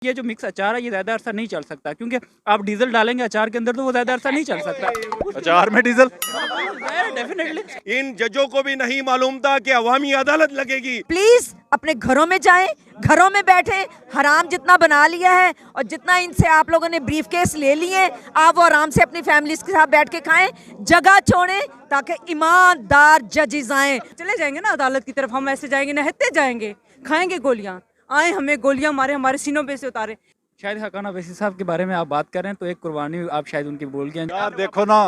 ये जो मिक्स अचार है ये ज़्यादा अरसा नहीं चल सकता, क्योंकि आप डीजल डालेंगे अचार के अंदर तो वो ज़्यादा अरसा नहीं चल सकता। अचार में डीजल डेफिनेटली। इन जजों को भी नहीं मालूम था कि अवामी अदालत लगेगी। प्लीज अपने घरों में जाएं, घरों में बैठे। हराम जितना बना लिया है और जितना इनसे आप लोगों ने ब्रीफ केस ले लिए, आप वो आराम से अपनी फैमिली के साथ बैठ के खाएं, जगह छोड़ें ताकि ईमानदार जजेस आए। चले जाएंगे ना अदालत की तरफ, हम ऐसे जाएंगे नहते जाएंगे, खाएंगे गोलियां, आए हमें गोलियां मारे, हमारे सीनों पे से उतारे। शायद हकाना वैसी साहब के बारे में आप बात कर रहे हैं तो एक कुर्बानी आप शायद उनकी बोल गए। यार देखो ना,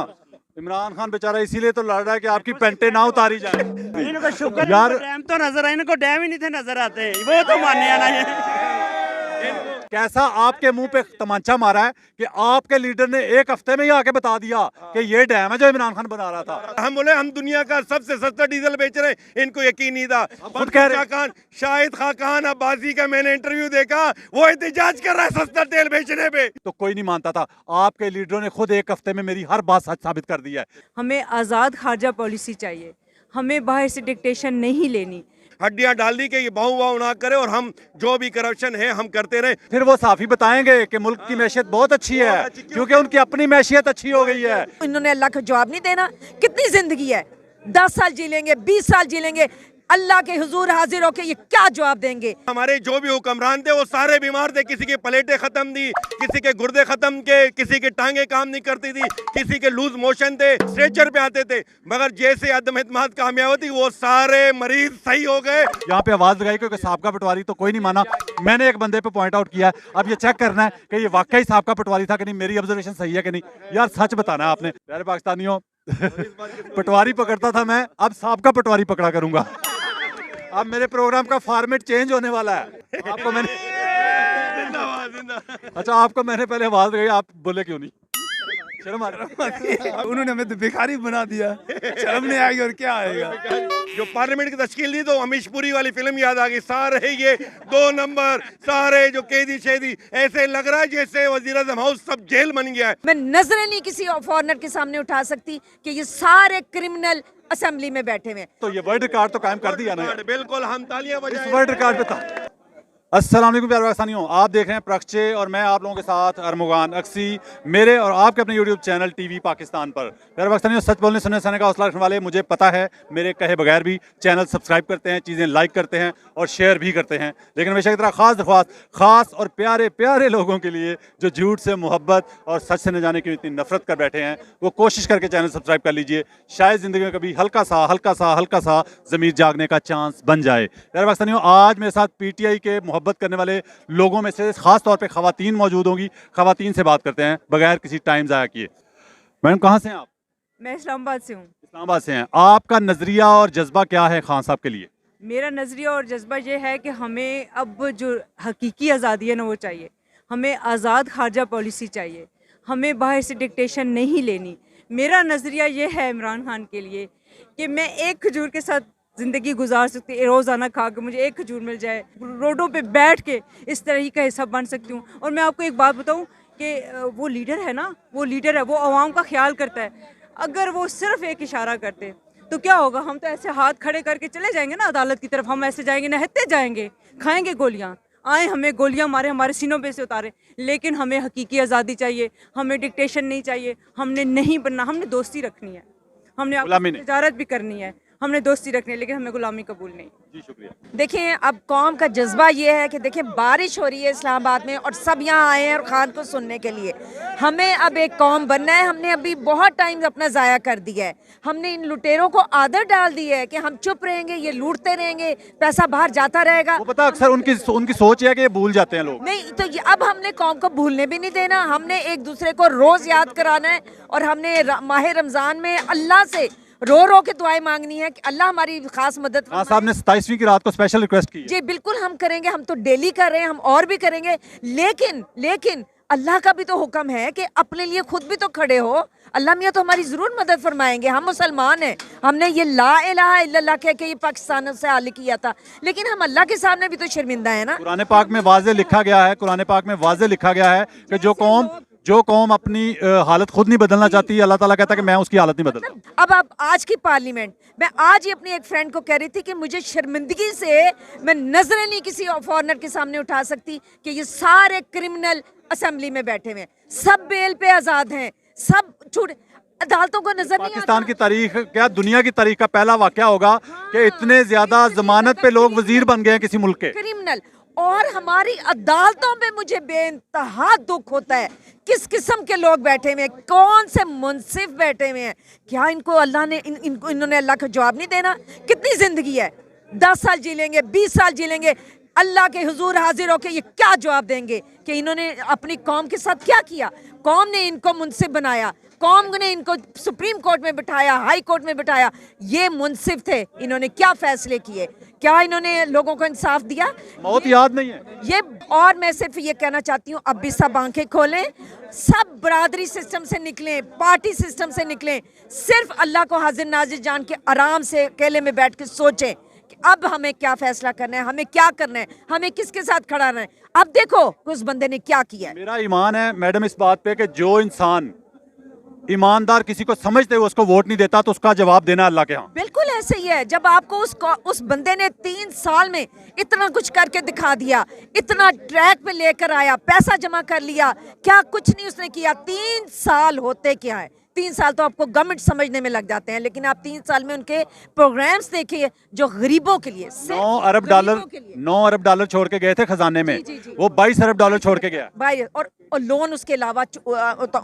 इमरान खान बेचारा इसीलिए तो लड़ रहा है कि आपकी पेंटे ना उतारी जाए। इनको शुक्र यार डैम तो नजर आए, इनको डैम ही नहीं थे नजर आते, वो तो मानने आना है। कैसा आपके मुंह पे तमाचा मारा है कि आपके लीडर ने एक हफ्ते में ही आके बता दिया कि ये डैम है जो इमरान खान बना रहा था। हम बोले हम दुनिया का सबसे सस्ता डीजल बेच रहे हैं, इनको यकीन नहीं था। खुद कह रहे खान, शाहिद खाकान अब्बासी का मैंने इंटरव्यू देखा, वो एहतजाज कर रहा है सस्ता तेल बेचने पे। तो कोई नहीं मानता था, आपके लीडरों ने खुद एक हफ्ते में मेरी हर बात सच साबित कर दी है। हमें आज़ाद खारजा पॉलिसी चाहिए, हमें बाहर से डिक्टेशन नहीं लेनी। हड्डियां डाल दी कि ये बाहू बाहू ना करे और हम जो भी करप्शन है हम करते रहे। फिर वो साफी बताएंगे कि मुल्क की मैशियत बहुत अच्छी है क्योंकि उनकी अपनी मैशियत अच्छी हो गई है। इन्होंने अल्लाह को जवाब नहीं देना। कितनी जिंदगी है, 10 साल जी लेंगे, 20 साल जी लेंगे, अल्लाह के हुजूर हाजिर होके ये क्या जवाब देंगे? हमारे जो भी हुक्मरान थे वो सारे बीमार थे, किसी के प्लेटें खत्म थी, किसी के गुर्दे खत्म के, किसी के टांगे काम नहीं करती थी, किसी के लूज मोशन थे, स्ट्रेचर पे आते थे, मगर जैसे अदम इत्मीनान कामयाब होती वो सारे मरीज सही हो गए। यहाँ पे आवाज लगाई क्योंकि साबका पटवारी तो कोई नहीं माना। मैंने एक बंदे पे पॉइंट आउट किया, अब ये चेक करना है कि ये वाकई साबका पटवारी था कि नहीं, मेरी ऑब्जर्वेशन सही है कि नहीं। यार सच बताना है आपने। प्यारे पाकिस्तानियों, पटवारी पकड़ता था मैं, अब साबका पटवारी पकड़ा करूंगा। अब मेरे प्रोग्राम का फॉर्मेट चेंज होने वाला है। आपको मैंने अच्छा आपको मैंने पहले आवाज लगाई, आप बोले क्यों नहीं? शर्म आ रहा। उन्होंने हमें तो भिखारी बना दिया, शर्म नहीं आएगी और क्या आएगा। जो पार्लियामेंट की तश्कील दी तो अमीश पुरी वाली फिल्म याद आ गई। सारे ये 2 नंबर, सारे जो कैदी शैदी, ऐसे लग रहा है जैसे वज़ीर-ए-आज़म हाउस सब जेल बन गया है। मैं नजरें नहीं किसी फॉरनर के सामने उठा सकती कि ये सारे क्रिमिनल असेंबली में बैठे हुए हैं। तो ये वर्ल्ड रिकॉर्ड तो कायम कर दिया ना। बिल्कुल, हम तालियां इस बजाएं। वर्ल्ड रिकॉर्ड पे था। अस्सलाम वालेकुम प्यारे पाकिस्तानियों, आप देख रहे हैं प्रक्षे और मैं आप लोगों के साथ अरमुगान अक्सी, मेरे और आपके अपने यूट्यूब चैनल टीवी पाकिस्तान पर। प्यारे पाकिस्तानियों, सच बोलने सुनने सहने का हौसला रखने वाले मुझे पता है मेरे कहे बगैर भी चैनल सब्सक्राइब करते हैं, चीज़ें लाइक करते हैं और शेयर भी करते हैं। लेकिन हमेशा की तरह खास दरख्वास्त खास और प्यारे प्यारे लोगों के लिए जो झूठ से मोहब्बत और सच से न जाने की इतनी नफरत कर बैठे हैं, वो कोशिश करके चैनल सब्सक्राइब कर लीजिए। शायद ज़िंदगी में कभी हल्का सा ज़मीर जागने का चांस बन जाए। प्यारे पाकिस्तानियों, आज मेरे साथ PTI के मोहब्बत करने वाले लोगों में से खास तौर पे खवातीन मौजूद होंगी। खवातीन से बात करते हैं बगैर किसी टाइम ज़ाया किए। मैडम कहाँ से हैं आप? मैं इस्लामाबाद से हूँ। इस्लामाबाद से हैं। आपका नज़रिया और जज्बा क्या है खान साहब के लिए? मेरा नज़रिया और जज्बा ये है कि हमें अब जो हकीकी आज़ादी है ना वो चाहिए, हमें आज़ाद खारजा पॉलिसी चाहिए, हमें बाहर से डिक्टेशन नहीं लेनी। मेरा नज़रिया ये है इमरान खान के लिए कि मैं एक खजूर के साथ ज़िंदगी गुजार सकती हूँ, रोज़ाना खा के मुझे एक खजूर मिल जाए, रोडों पे बैठ के इस तरह ही का हिस्सा बन सकती हूँ। और मैं आपको एक बात बताऊँ कि वो लीडर है ना, वो लीडर है, वो आवाम का ख्याल करता है। अगर वो सिर्फ एक इशारा करते तो क्या होगा? हम तो ऐसे हाथ खड़े करके चले जाएंगे ना अदालत की तरफ, हम ऐसे जाएंगे नहते जाएंगे, खाएंगे गोलियाँ, आए हमें गोलियाँ मारे, हमारे सीनों पे से उतारे। लेकिन हमें हकीकी आज़ादी चाहिए, हमें डिक्टेशन नहीं चाहिए। हमने नहीं बनना, हमने दोस्ती रखनी है, हमने तिजारत भी करनी है, हमने दोस्ती रखनी है, लेकिन हमें गुलामी कबूल नहीं। जी शुक्रिया। देखिए, अब कौम का जज्बा ये है कि देखिए बारिश हो रही है इस्लामाबाद में और सब यहाँ आए हैं और खान को सुनने के लिए। हमें अब एक कौम बनना है। हमने अभी बहुत टाइम अपना ज़ाया कर दिया है। हमने इन लुटेरों को आदत डाल दी है कि हम चुप रहेंगे, ये लूटते रहेंगे, पैसा बाहर जाता रहेगा। वो पता अक्सर उनकी सोच है कि ये भूल जाते हैं लोग। नहीं तो अब हमने कौम को भूलने भी नहीं देना। हमने एक दूसरे को रोज़ याद कराना है और हमने माह रमज़ान में अल्लाह से रो रो के दुआएं मांगनी है कि अल्लाह हमारी खास मदद। खान साहब ने 27वीं की रात को स्पेशल रिक्वेस्ट की। जी बिल्कुल हम करेंगे, हम तो डेली कर रहे हैं, हम और भी करेंगे। लेकिन अल्लाह का भी तो हुक्म है कि अपने लिए खुद भी तो खड़े हो। अल्लाह मियाँ तो हमारी जरूर मदद फरमाएंगे। हम मुसलमान हैं, हमने ये ला इलाहा इल्लल्लाह कह के ये पाकिस्तान से हाल किया था, लेकिन हम अल्लाह के सामने भी तो शर्मिंदा है ना। कुरान पाक में वाज़े लिखा गया है, कुरान पाक में वाज़े लिखा गया है कि जो कौम अपनी हालत खुद नहीं बदलना चाहती, अल्लाह ताला कहता है कि मैं उसकी हालत नहीं बदलता। अब आप आज की पार्लियामेंट, मैं आज ही अपनी एक फ्रेंड को कह रही थी कि मुझे शर्मिंदगी से मैं नजरें नहीं किसी फॉरनर के सामने उठा सकती कि ये सारे क्रिमिनल असेंबली में बैठे हुए हैं, सब बेल पे आजाद हैं, सब छूट, अदालतों को नजर नहीं पाकिस्तान आता। की तारीख, क्या दुनिया की तारीख का पहला वाकया होगा कि इतने ज्यादा जमानत पे लोग वजीर बन गए हैं किसी मुल्क के। क्रिमिनल, और हमारी अदालतों में मुझे बेइंतहा दुख होता है किस किस्म के लोग बैठे हुए हैं, कौन से मुंसिफ बैठे हुए हैं। क्या इनको अल्लाह ने इन्होंने अल्लाह का जवाब नहीं देना? कितनी जिंदगी है, 10 साल जी लेंगे, 20 साल जी लेंगे, अल्लाह के हुजूर हाजिर होके ये क्या जवाब देंगे कि इन्होंने अपनी कौम के साथ क्या किया? कौम ने इनको मुंसिफ बनाया, कौम ने इनको सुप्रीम कोर्ट में बिठाया, हाई कोर्ट में बिठाया, ये मुंसिफ थे, इन्होंने क्या फैसले किए? क्या इन्होंने लोगों को इंसाफ दिया? मौत याद नहीं है ये, और मैं सिर्फ ये कहना चाहती हूँ, अब भी सब आंखें खोलें, सब बरादरी सिस्टम से निकलें, पार्टी सिस्टम से निकलें, सिर्फ अल्लाह को हाजिर नाजिर जान के आराम से अकेले में बैठ के सोचें कि अब हमें क्या फैसला करना है, हमें क्या करना है, हमें किसके साथ खड़ा रहना है। अब देखो उस बंदे ने क्या किया है। मेरा ईमान है मैडम इस बात पे कि जो इंसान ईमानदार किसी को समझते हुए उसको वोट नहीं देता तो उसका जवाब देना अल्लाह के यहाँ। बिल्कुल ऐसे ही है। जब आपको उस बंदे ने 3 साल में इतना कुछ करके दिखा दिया, इतना ट्रैक पे लेकर आया, पैसा जमा कर लिया, क्या कुछ नहीं उसने किया? 3 साल होते क्या है? 3 साल तो आपको गवर्नमेंट समझने में लग जाते हैं, लेकिन आप 3 साल में उनके प्रोग्राम्स देखिए जो गरीबों के लिए, 9 अरब डॉलर छोड़ के गए थे खजाने में, जी। वो 22 अरब डॉलर छोड़ के गया। भाई, और लोन उसके अलावा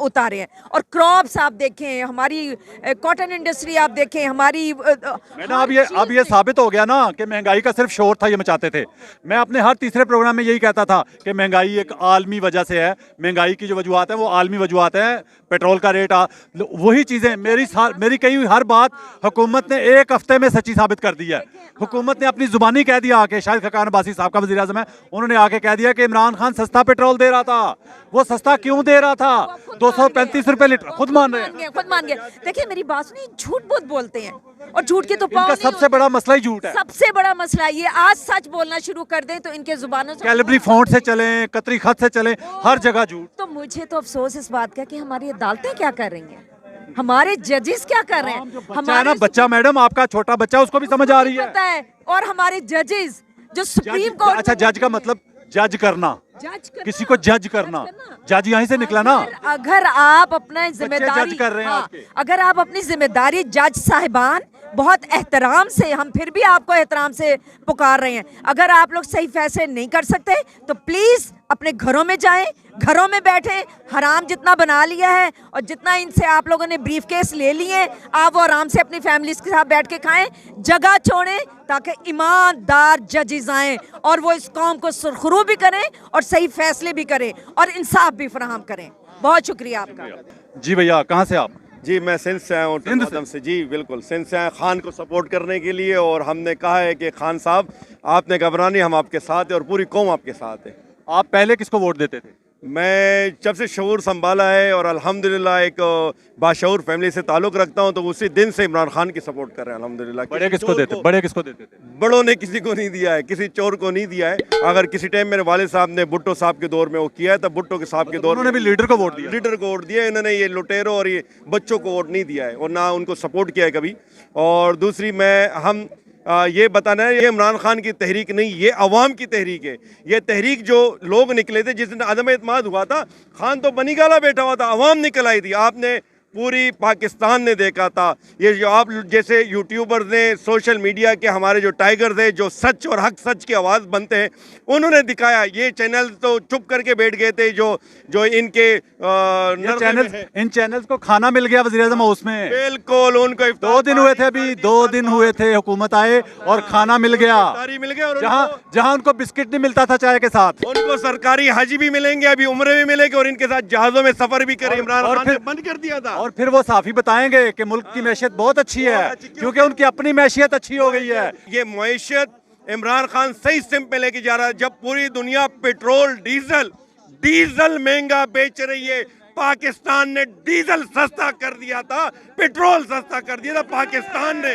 उतारे हैं। और क्रॉप्स आप देखें, हमारी कॉटन इंडस्ट्री आप देखें, हमारी मैडम अब ये साबित हो गया ना कि महंगाई का सिर्फ शोर था, ये मचाते थे। मैं अपने हर तीसरे प्रोग्राम में यही कहता था कि महंगाई एक आलमी वजह से है, महंगाई की जो वजूहत है वो आलमी वजूहत है, पेट्रोल का रेट वही चीज़ें मेरी कही हुई हर बात हुकूमत ने 1 हफ्ते में सच्ची साबित कर दी है। हुकूमत ने अपनी जुबानी कह दिया आके, शायद खकान अब्बासी साहब का वज़ीर आज़म है, उन्होंने आके कह दिया कि इमरान खान सस्ता पेट्रोल दे रहा था। वो सस्ता क्यों दे रहा था? 235 रुपए लीटर, खुद मान रहे हैं, खुद मान गए। देखिए मेरी बात सुनिए, झूठ बहुत बोलते हैं और झूठ के तो पाँव इनका नहीं सबसे बड़ा मसला ही झूठ है। सबसे बड़ा मसला ये, आज सच बोलना शुरू कर दें तो इनके जुबानों से कैलबरी फॉन्ट से चलें, कतरी खत से चलें, हर जगह झूठ। तो मुझे तो अफसोस इस बात का कि हमारी अदालतें क्या कर रही हैं, हमारे जजेस क्या कर रहे हैं। हमारा बच्चा, मैडम आपका छोटा बच्चा, उसको भी समझ आ रही है। पता है, और हमारे जजेस जो सुप्रीम कोर्ट, अच्छा जज का मतलब जज करना, किसी को जज करना, जज यहीं से निकला ना। अगर आप अपना जिम्मेदारी जज कर रहे हैं आपके। अगर आप अपनी जिम्मेदारी, जज साहिबान बहुत एहतराम से, हम फिर भी आपको एहतराम से पुकार रहे हैं, अगर आप लोग सही फैसले नहीं कर सकते तो प्लीज अपने घरों में जाएं, घरों में बैठे, हराम जितना बना लिया है और जितना इनसे आप लोगों ने ब्रीफ केस ले लिए, आप वो आराम से अपनी फैमिलीज के साथ बैठ के खाएं, जगह छोड़ें ताकि ईमानदार जजेस आएं और वो इस कौम को सुरखरू भी करें और सही फैसले भी करें और इंसाफ भी फराहम करें। बहुत शुक्रिया आपका। जी भैया, कहाँ से आप? जी मैं सिंध से आया हूँ, सिंध से। जी बिल्कुल सिंध से आए खान को सपोर्ट करने के लिए, और हमने कहा है कि खान साहब आपने घबरानी, हम आपके साथ हैं और पूरी कौम आपके साथ है। आप पहले किसको वोट देते थे? मैं जब से शऊर संभाला है और अल्हम्दुलिल्लाह एक बाशऊर फैमिली से ताल्लुक़ रखता हूं, तो उसी दिन से इमरान खान की सपोर्ट कर रहे हैं अल्हम्दुलिल्लाह। बड़े किसको देते? बड़े किसको देते थे? बड़ों ने किसी को नहीं दिया है, किसी चोर को नहीं दिया है। अगर किसी टाइम मेरे वालिद साहब ने भुट्टो साहब के दौर में वो किया है, तब भुट्टो के साहब के दौर में उन्होंने भी लीडर को वोट दिया। लीडर को वोट दिया, इन्होंने ये लुटेरों और ये बच्चों को वोट नहीं दिया है और ना उनको सपोर्ट किया है कभी। और दूसरी हम ये बताना है, ये इमरान खान की तहरीक नहीं, ये अवाम की तहरीक है। ये तहरीक जो लोग निकले थे, जिस दिन अदम एतमाद हुआ था, खान तो बनी गाला बैठा हुआ था, अवाम निकल आई थी। आपने पूरी पाकिस्तान ने देखा था, ये जो आप जैसे यूट्यूबर्स ने, सोशल मीडिया के हमारे जो टाइगर्स हैं, जो सच और हक सच की आवाज़ बनते हैं, उन्होंने दिखाया। ये चैनल तो चुप करके बैठ गए थे, जो इनके इन चैनल्स को खाना मिल गया वज़ीर-ए-आज़म हाउस में। बिल्कुल, उनको 2 दिन हुए थे, अभी 2 दिन हुए थे हुकूमत आए और खाना मिल गया, और जहाँ उनको बिस्किट नहीं मिलता था चाय के साथ, उनको सरकारी हज भी मिलेंगे, अभी उम्रे भी मिलेंगे और इनके साथ जहाज़ों में सफर भी करें। इमरान खान ने बंद कर दिया था। और फिर वो साफी बताएंगे कि मुल्क की मैशियत बहुत अच्छी है, क्योंकि उनकी अपनी मैशियत अच्छी हो गई है। ये मैशियत इमरान खान सही सिम पे लेके जा रहा है। जब पूरी दुनिया पेट्रोल डीजल महंगा बेच रही है, पाकिस्तान ने डीजल सस्ता कर दिया था, पेट्रोल सस्ता कर दिया था पाकिस्तान ने।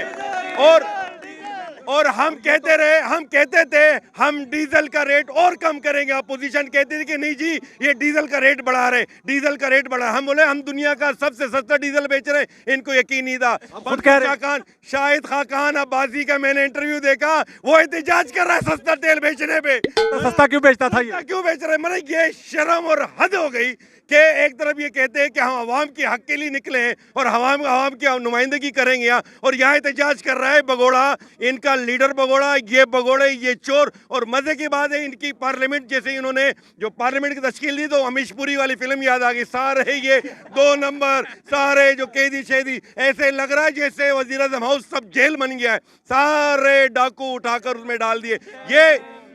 और हम कहते थे हम डीजल का रेट और कम करेंगे। अपोजिशन कहती थी कि नहीं जी ये डीजल का रेट बढ़ा रहे, डीजल का रेट बढ़ा। हम बोले हम दुनिया का सबसे सस्ता डीजल बेच रहे हैं, इनको यकीन नहीं था। खुद कह रहे शाहिद खाकान अब्बासी का मैंने इंटरव्यू देखा, वो एहतजाज कर रहा है सस्ता तेल बेचने पे। तो सस्ता क्यों बेचता था ये? क्यों बेच रहे हैं? मैंने ये शर्म और हद हो गई कि एक तरफ ये कहते हैं कि हम आवाम के हक के लिए निकले हैं और आवाम की नुमाइंदगी करेंगे यहाँ, और यहाँ एहतजाज कर रहा है बगोड़ा, इनका लीडर बगोड़ा, ये बगोड़े, ये चोर। और मजे की बात है इनकी पार्लियामेंट, जैसे इन्होंने जो पार्लियामेंट की तश्कील दी तो अमीश पुरी वाली फिल्म याद आ गई। सारे ये 2 नंबर, सारे जो कैदी शैदी, ऐसे लग रहा है जैसे वजीर आज़म हाउस सब जेल बन गया है, सारे डाकू उठाकर उसमें डाल दिए।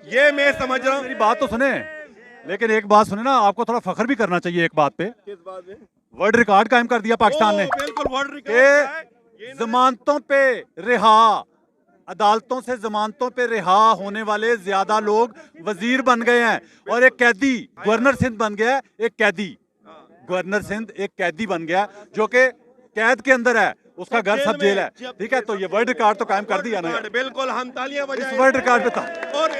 ये मैं समझ रहा हूँ। मेरी बात तो सुने, लेकिन एक बात सुने ना, आपको थोड़ा फख्र भी करना चाहिए एक बात पे। किस बात में? वर्ल्ड रिकॉर्ड कायम कर दिया पाकिस्तान ने बिल्कुल वर्ल्ड कि जमानतों पे रिहा, अदालतों से जमानतों पे रिहा होने वाले ज्यादा लोग वजीर बन गए हैं, और एक कैदी गवर्नर सिंध बन गया है। एक कैदी गवर्नर सिंध एक कैदी बन गया जो कि कैद के अंदर है, उसका घर सब जेल है। ठीक है, तो ये वर्ल्ड रिकॉर्ड तो कायम कर दिया ना। बिल्कुल, हम तालियां बजाएं। इस वर्ल्ड रिकॉर्ड पे था। और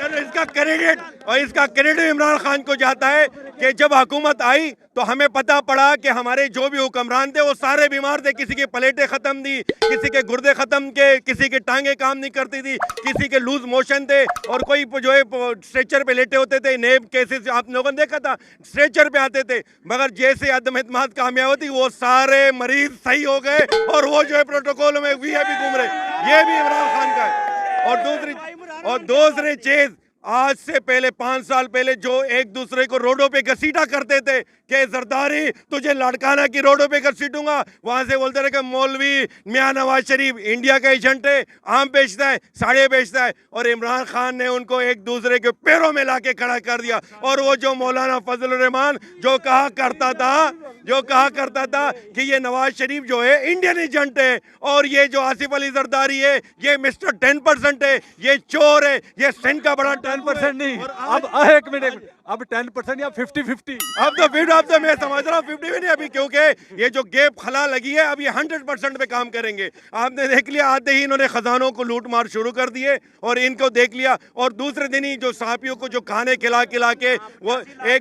इसका क्रेडिट इमरान खान को जाता है कि जब हुकूमत आई तो हमें पता पड़ा कि हमारे जो भी हुक्मरान थे वो सारे बीमार थे। किसी की प्लेटें खत्म थी, किसी के गुर्दे खत्म के, किसी की टांगे काम नहीं करती थी, किसी के लूज मोशन थे, और कोई जो है स्ट्रेचर पे लेटे होते थे। नेब केसेस आप लोगों ने देखा था, स्ट्रेचर पे आते थे, मगर जैसे अदम एतमाद कामयाब होती वो सारे मरीज सही हो गए, और वो जो है प्रोटोकॉल में वीआईपी घूम रहे। ये भी इमरान खान का है। और दूसरी चीज, आज से पहले 5 साल पहले जो एक दूसरे को रोडों पे घसीटा करते थे कि जरदारी तुझे लड़काना की रोडों पे घसीटूंगा, वहां से बोलते रहे कि मौलवी मियां नवाज शरीफ इंडिया का एजेंट है, आम बेचता है, साड़ियाँ बेचता है, और इमरान खान ने उनको एक दूसरे के पैरों में लाके खड़ा कर दिया। और वो जो मौलाना फजलुर रहमान जो कहा करता था कि ये नवाज शरीफ जो है इंडियन एजेंट है, और ये जो आसिफ अली जरदारी है ये मिस्टर 10% है, ये चोर है, ये सिंध का बड़ा 10% नहीं, अब एक मिनट, अब 10% या 50-50। अब तो मैं समझ रहा हूँ 50 भी नहीं अभी, क्योंकि ये जो गैप खला लगी है अब ये 100% पे काम करेंगे। आपने देख लिया, आते ही इन्होंने खजानों को लूट मार शुरू कर दिए, और इनको देख लिया। और दूसरे दिन ही जो सहाफियों को जो खाने खिला के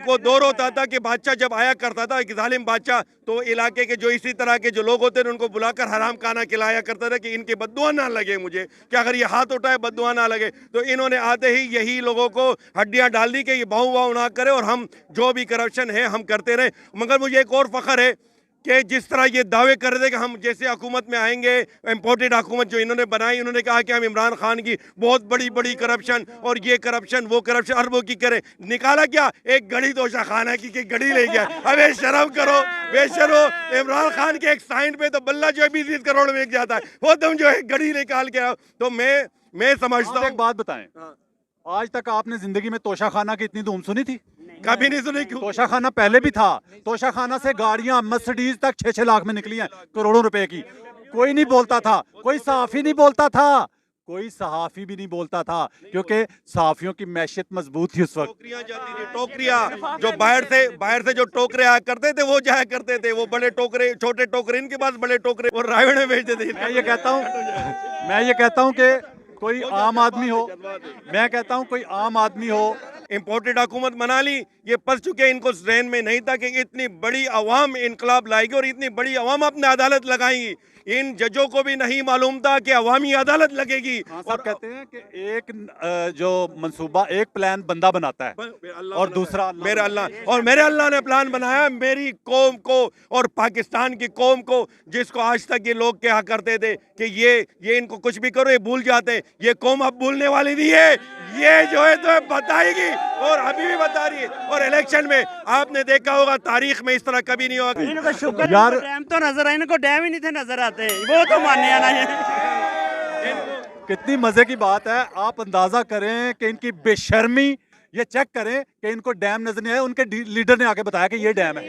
वो दौर होता था कि बादशाह जब आया करता था, एक जालिम बादशाह, तो इलाके के जो इसी तरह के जो लोग होते थे उनको बुलाकर हराम खाना खिलाया करता था कि इनकी बद्दुआ ना लगे मुझे, कि अगर ये हाथ उठाए बद्दुआ ना लगे। तो इन्होंने आते ही यही लोगों को हड्डियां डाल दी कि ये बाहू ना करे, और हम जो भी करप्शन है हम करते रहे। मगर मुझे एक और फख्र है कि जिस तरह ये दावे कर रहे थे कि हम जैसे हुकूमत में आएंगे, इम्पोर्टेड हुकूमत जो इन्होंने बनाई, इन्होंने कहा कि हम इमरान खान की बहुत बड़ी करप्शन, और ये करप्शन वो करप्शन अरबों की करें। निकाला क्या? एक गड़ी तोशा खाना की गड़ी ले गया। अबे शर्म करो, बेशर्मो। इमरान खान के एक साइन पे तो बल्ला जो है 20 करोड़ में बिक जाता है, वो तुम जो है गड़ी निकाल के आओ। तो मैं समझता हूँ। एक बात बताएं, आज तक आपने जिंदगी में तोशा खाना की इतनी धूम सुनी थी? कभी नहीं सुनी। क्यों? तोशा खाना पहले भी था। तोशा खाना से गाड़ियां मर्सिडीज तक 6-6 लाख में निकली हैं, करोड़ों रुपए की। कोई नहीं बोलता था, कोई सहाफी नहीं बोलता था, कोई सहाफी भी नहीं बोलता था, क्योंकि सहाफियों की मैशियत मजबूत थी उस वक्त। टोकरियां जाती थी, टोकरियां जो बाहर से जो टोकरे आया करते थे वो जाया करते थे, वो बड़े टोकरे, छोटे टोकरे इनके पास, बड़े टोकरे वो रायगढ़ में भेजते थे। मैं ये कहता हूँ कि कोई आम आदमी हो, मैं कहता हूँ कोई आम आदमी हो, इम्पोर्टेड हुकूमत बना ली, ये फंस चुके। इनको ज़हन में नहीं था कि इतनी बड़ी अवाम इनकलाब लाएगी और इतनी बड़ी अवाम अपने अदालत लगाएंगी। इन जजों को भी नहीं मालूम था कि अवामी अदालत लगेगी। और कहते हैं कि एक जो मंसूबा, एक प्लान बंदा बनाता है और दूसरा मेरे अल्लाह ने प्लान बनाया मेरी कौम को और पाकिस्तान की कौम को, जिसको आज तक ये लोग क्या करते थे कि ये इनको कुछ भी करो ये भूल जाते। ये कौम अब भूलने वाली नहीं है, ये जो है तो बताएगी, और अभी भी बता रही है। और इलेक्शन में आपने देखा होगा, तारीख में इस तरह कभी नहीं होगा। इनको शुक्र यार, डैम तो नजर आए, इनको डैम ही नहीं थे नजर आते, वो तो मानने आना है। कितनी मजे की बात है। आप अंदाजा करें कि इनकी बेशर्मी, ये चेक करें कि इनको डैम नजर नहीं आया। उनके लीडर ने आके बताया कि ये डैम है।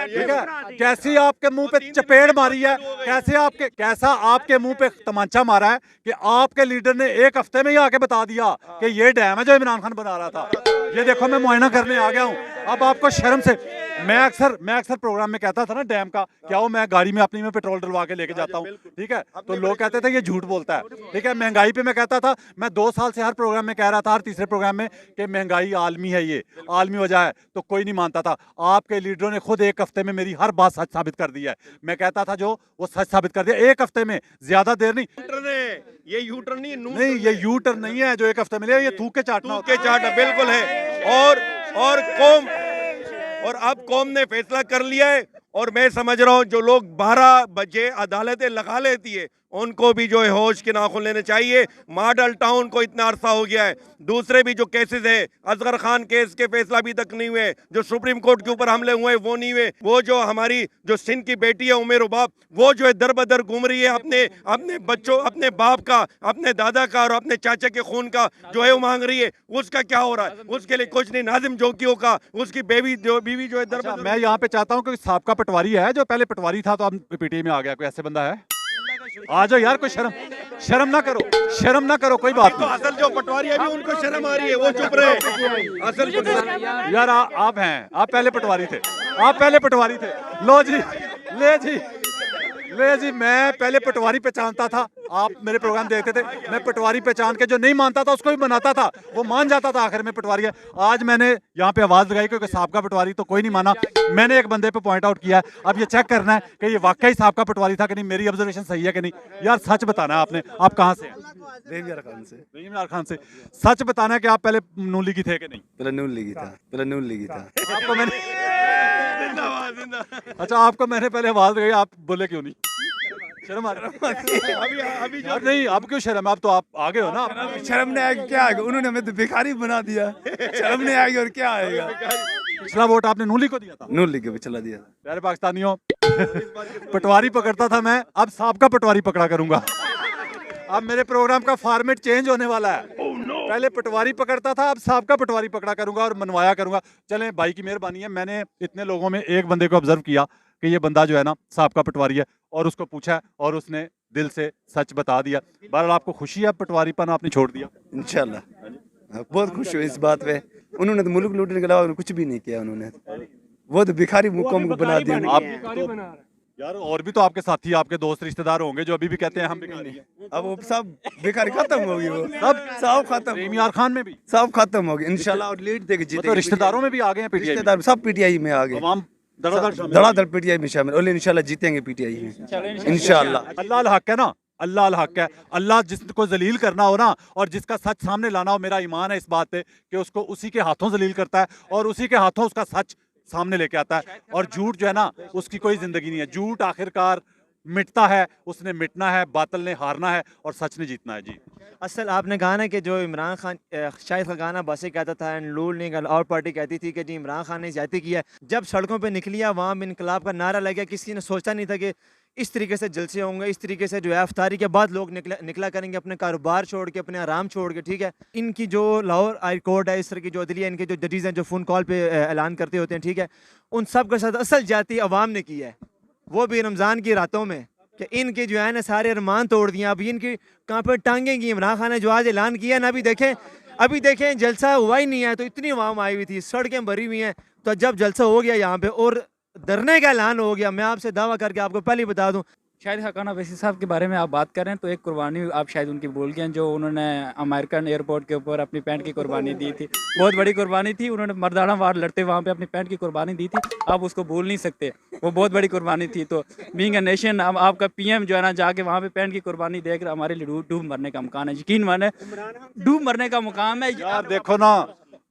ठीक है, कैसी आपके मुंह पे चपेड़ मारी है, कैसा आपके मुंह पे तमाचा मारा है कि आपके लीडर ने एक हफ्ते में ही आके बता दिया कि ये डैम है जो इमरान खान बना रहा था। ये देखो, मैं मुआयना करने आ गया हूँ। अब आपको शर्म से मैं अक्सर प्रोग्राम में कहता था ना डैम का, क्या वो मैं गाड़ी में अपनी में पेट्रोल डलवा के लेके जाता हूँ, ठीक है, तो लोग कहते थे ये झूठ बोलता है, ठीक है। महंगाई पे मैं कहता था, मैं 2 साल से हर प्रोग्राम में कह रहा था, हर तीसरे प्रोग्राम में, कि महंगाई आलमी है, ये आलमी वजह है, तो कोई नहीं मानता था। आपके लीडरों ने खुद 1 हफ्ते में मेरी हर बात सच साबित कर दी है। मैं कहता था जो, वो सच साबित कर दिया 1 हफ्ते में, ज्यादा देर नहीं। ये यू टर्न नहीं, ये यू टर्न नहीं है जो 1 हफ्ते में, ये थूक के चाटना के चाट बिल्कुल है। और अब कौम ने फैसला कर लिया है, और मैं समझ रहा हूँ जो लोग 12 बजे अदालतें लगा लेती है, उनको भी जो है होश के नाखून लेने चाहिए। मॉडल टाउन को इतना अरसा हो गया है, दूसरे भी जो केसेस है, असगर खान केस के फैसला अभी तक नहीं हुए, जो सुप्रीम कोर्ट के ऊपर हमले हुए वो नहीं हुए, वो जो हमारी जो सिंध की बेटी है उमेर उबाब, वो जो है दर बदर घूम रही है, अपने बच्चों, अपने बाप का, अपने दादा का और अपने चाचा के खून का जो है वो मांग रही है। उसका क्या हो रहा है? उसके लिए कुछ नहीं। नाजिम जोकियों का, उसकी बीवी जो है दर बदर। मैं यहाँ पे चाहता हूँ कि साबका पटवारी है, जो पहले पटवारी था तो अब पीटीआई में आ गया, कोई ऐसे बंदा है? आ जाओ यार, कोई शर्म ना करो, कोई बात तो नहीं। असल जो पटवारी है भी उनको शर्म आ रही है, वो चुप रहे। असल यार आप हैं, आप पहले पटवारी थे, लो जी, ले जी, मैं पहले पटवारी पहचानता था, आप मेरे प्रोग्राम देखते थे, मैं पटवारी पहचान के जो नहीं मानता था उसको भी बनाता था, वो मान जाता था आखिर में पटवारी है। आज मैंने यहाँ पे आवाज लगाई क्योंकि साहब का पटवारी, तो कोई नहीं माना। मैंने एक बंदे पे पॉइंट आउट किया, अब ये चेक करना है कि ये वाकई साहब का पटवारी था कि नहीं, मेरी ऑब्जर्वेशन सही है कि नहीं। यार सच बताना है आपने, आप कहाँ से? रहीम खान से। सच बताना है कि आप पहले नून लीगी थे कि नहीं? पहले नून लीगी था। आपको मैंने अच्छा, आपको मैंने पहले आवाज लगाई, आप बोले क्यों नहीं? शर्म आ रही? अभी यार नहीं, अब क्यों शर्म? आप तो आप आगे हो ना। शर्म नहीं आएगी क्या आएगा? उन्होंने हमें तो भिखारी बना दिया, शर्म नहीं आएगी और क्या आएगा? पिछला वोट आपने नून लीग को दिया था? नून लीग को चला दिया। प्यारे पाकिस्तानियों, पटवारी पकड़ता था मैं, अब साहब का पटवारी पकड़ा करूंगा। अब मेरे प्रोग्राम का फॉर्मेट चेंज होने वाला है। पहले पटवारी पकड़ता था, अब साहब का पटवारी पकड़ा करूंगा और मनवाया करूंगा। चलें, भाई की मेहरबानी है, मैंने इतने लोगों में एक बंदे को ऑब्जर्व किया कि ये बंदा जो है ना साहब का पटवारी है, और उसको पूछा और उसने दिल से सच बता दिया। बहरहाल आपको खुशी है पटवारीपन आपने छोड़ दिया? इंशाल्लाह बहुत खुश हुई इस बात पे। उन्होंने तो मुल्क लूटने के अलावा कुछ भी नहीं किया, उन्होंने वो तो भिखारी मुकम बना दिया। आप यार और भी तो आपके साथी, आपके दोस्त, रिश्तेदार होंगे जो अभी भी कहते हैं हम भिखारी हैं। अब वो सब भिखारी खत्म होगी, वो सब खत्म। रहीम खान में भी सब खत्म होगी इंशाल्लाह, और लीड देके जीतेंगे। तो रिश्तेदारों में भी आ गए हैं पीटीआई? रिश्तेदार सब पीटीआई में आ गए, धड़ाधड़ पीटीआई में शामिल। और इंशाल्लाह जीतेंगे पीटीआई में इंशाल्लाह। अल्लाह अल हक है ना, अल्लाह अल हक है। अल्लाह जिसको जलील करना हो ना, और जिसका सच सामने लाना हो, मेरा ईमान है इस बात पे कि उसको उसी के हाथों जलील करता है और उसी के हाथों उसका सच सामने लेके आता है। और झूठ जो है ना, उसकी कोई जिंदगी नहीं है। झूठ आखिरकार मिटता है, उसने मिटना है, बातिल ने हारना है और सच ने जीतना है। जी असल आपने कहा ना कि जो इमरान खान शाहिद का गाना बसे कहता था, एंड लूल लीग और पार्टी कहती थी कि जी इमरान खान ने ज्यादती किया। जब सड़कों पे निकली, वहाँ भी इनकलाब का नारा लग गया, किसी ने सोचा नहीं था कि इस तरीके से जलसे होंगे, इस तरीके से जो है अफ्तारी के बाद लोग निकला करेंगे अपने कारोबार छोड़ के, अपने आराम छोड़ के, ठीक है। इनकी जो लाहौर हाई कोर्ट है, इस तरह की जो अदलिया, इनके जो जजेज हैं जो फ़ोन कॉल पे ऐलान करते होते हैं, ठीक है, उन सब के साथ असल जाती अवाम ने की है, वो भी रमज़ान की रातों में, कि इनके जो है ना सारे अरमान तोड़ दिए। अभी इनकी कहाँ पर टांगेंगी? इमरान खान ने जो आज ऐलान किया ना, अभी देखें जलसा हुआ ही नहीं है, तो इतनी अवाम आई हुई थी, सड़कें भरी हुई हैं, तो जब जलसा हो गया यहाँ पे और डरने का ऐलान हो गया, मैं आपसे दावा करके आपको पहले ही बता दूं, शाहिद हकाना वैसी साहब के बारे में आप बात कर रहे हैं, तो एक कुर्बानी आप शायद उनकी भूल गए, जो उन्होंने अमेरिकन एयरपोर्ट के ऊपर अपनी पैंट की कुर्बानी दी थी। बहुत बड़ी कुर्बानी थी, उन्होंने मर्दाना वार लड़ते वहाँ पे अपनी पैंट की कुर्बानी दी थी। आप उसको भूल नहीं सकते, वो बहुत बड़ी कुर्बानी थी। तो बीइंग अ नेशन, आपका पीएम जो है ना जाके वहाँ पे पैंट की कुर्बानी देख रहे, हमारे लिए डूब मरने का मुकाम है। यकीन माने डूब मरने का मुकाम है। यार देखो ना,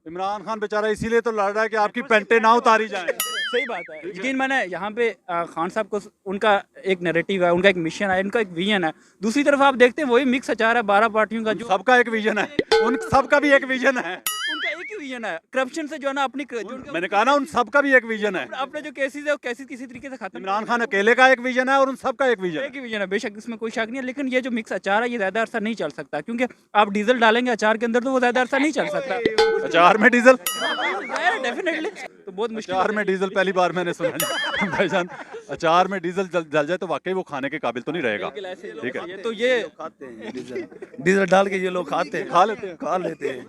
इमरान खान बेचारा इसीलिए तो लड़ रहा है कि आपकी पेंटें ना उतारी जाएं। सही बात है। यकीन माने यहाँ पे खान साहब को उनका एक नैरेटिव है, उनका एक मिशन है, उनका एक विजन है। दूसरी तरफ आप देखते हैं वही मिक्स अचार है 12 पार्टियों का, जो सबका एक विजन है, उन सबका भी एक विजन है, उनका एक ही विजन है, करप्शन से जो है ना अपनी मैंने कहा ना उन सबका भी एक विजन है। अपने जो केसेस है वो केसेस किसी तरीके से खत्म। इमरान खान अकेले का एक विजन है और उन सबका एक विजन एक ही विजन है, बेशक इसमें कोई शक नहीं है। लेकिन ये जो मिक्स अचार है ये ज्यादा अरसा नहीं चल सकता, क्योंकि आप डीजल डालेंगे अचार के अंदर तो वो ज्यादा अरसा नहीं चल सकता। अचार में डीजल, डेफिनेटली तो बहुत मुश्किल। अचार में डीजल पहली बार मैंने सुना भाईजान। अचार में डीजल जल जाए तो वाकई वो खाने के काबिल तो नहीं रहेगा, ठीक है। तो ये खाते हैं डीजल डाल के, ये लोग खाते हैं, खा लेते हैं।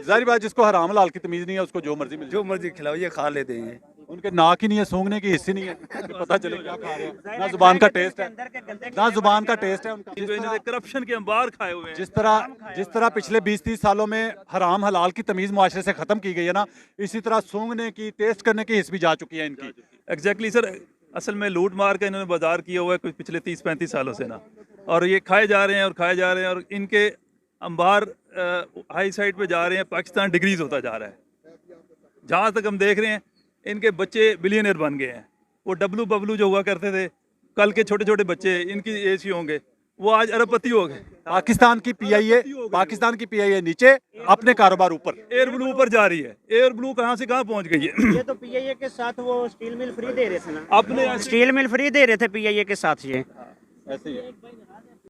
जाहिर बात, जिसको हराम लाल की तमीज नहीं है उसको जो मर्जी मिल जो मर्जी खिलाओ ये खा लेते हैं। उनके नाक ही नहीं है, सूंघने की हिस्से नहीं है, पता चले क्या खा रहे हैं। ना जुबान का टेस्ट है, ना जुबान का टेस्ट है उनका। करप्शन के अंबार खाए हुए हैं। जिस तरह पिछले 20-30 सालों में हराम हलाल की तमीज़ मुआशरे से ख़त्म की गई है ना, इसी तरह सूंघने की, टेस्ट करने की हिस्स भी जा चुकी है इनकी। एग्जैक्टली सर, असल में लूट मार का इन्होंने बाजार किया हुआ है कुछ पिछले 30-35 सालों से ना, और ये खाए जा रहे हैं और खाए जा रहे हैं, और इनके अंबार हाई साइड पे जा रहे हैं। पाकिस्तान डिग्रीज होता जा रहा है। जहाँ तक हम देख रहे हैं इनके बच्चे बिलियनर बन गए हैं। वो डब्लू बबलू जो हुआ करते थे, कल के छोटे छोटे बच्चे इनकी एज ही होंगे, वो आज अरबपति हो गए। पाकिस्तान की पीआईए नीचे, अपने कारोबार ऊपर। एयर ब्लू ऊपर जा रही है। एयर ब्लू कहाँ से कहाँ पहुँच गई है। ये तो पीआईए के साथ वो स्टील मिल फ्री दे रहे थे ना, अपने स्टील मिल फ्री दे रहे थे पीआईए के साथ ये। ऐसे ही है।